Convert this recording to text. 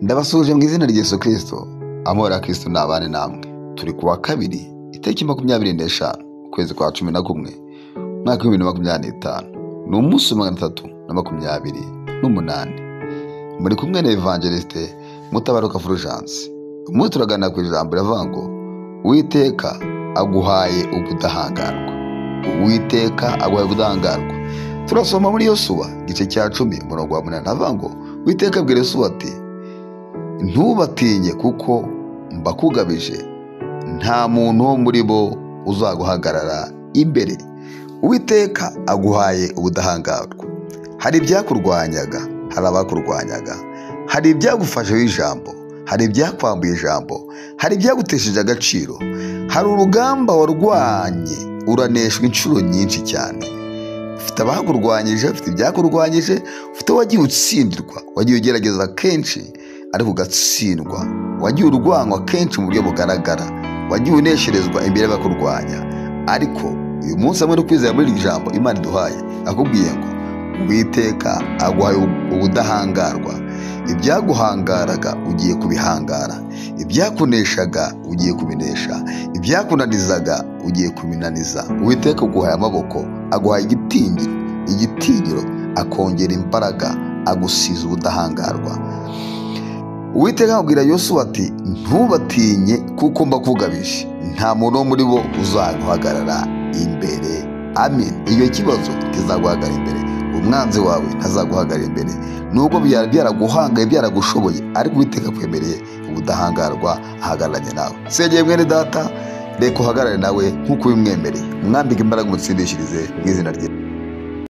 Ndabasuje mu izina rya Yesu Kristo. Amahoro ya Kristo nabane namwe. Turi kuwa kabiri itariki 25 ukwezi kwa 11 mwaka wa 2025. Ni umunsi wa 328. Muri kumwe na Evangeliste Mutabaruka Fulgence. Umunsi turagana ku ijambo riravuga ngo Uwiteka aguhaye ubudahangarwa. Uwiteka aguhaye ubudahangarwa. Turasoma muri Yosuwa igice cya 10 umurongo wa 8 avuga ngo Uwiteka abwira Yosuwa ati ntubatinye kuko mbakugabije, nta muntu wo muri bo uzaguhagarara imbere. Uwiteka aguhaye ubudahangarwa. Hari ibyakurwanyaga, hari abakurwanyaga, hari ibyagufasheho ijambo, hari ibyakwambuye ijambo, hari ibyagutesheje agaciro, hari urugamba warwanye uraneshwa inshuro nyinshi cyane. Ufite abakurwanyije, ufite ibyakurwanyije, ufite wagiye utsindirwa, wagiye ugerageza kenshi ariko ugatsindwa, wagiye urwanywa kenshi mu buryo bugaragara, wagiye unesherezwa imbere y'abakurwanya. Ariko uyu munsi hamwe no kwizera muri iri jambo Imana iduhaye, akubwiye ngo Uwiteka aguhaye ubudahangarwa. Ibyaguhangaraga ugiye kubihangara, ibyakuneshaga ugiye kubinesha, ibyakunanizaga ugiye kubinaniza. Uwiteka aguhaye amaboko, aguhaye igitinyiro, akongera imbaraga, agusiza ubudahangarwa. Uwiteka abwira Yosuwa ati ntubatinye kuko mbakugabije, nta muntu wo muri bo uzaguhagarara imbere. Amen. Iyo kibazo kizaguhagarara imbere, umwanzi wawe ntazaguhagarara imbere. Nubwo byaraguhangaye byaragushoboye, ariko Uwiteka kwemereye ubudahangarwa ahagararanye nawe. Sengeye mwene data, reka uhagarare nawe nk'uko ubimwemereye, mwambike imbaraga umutsindishirize mu izina rye.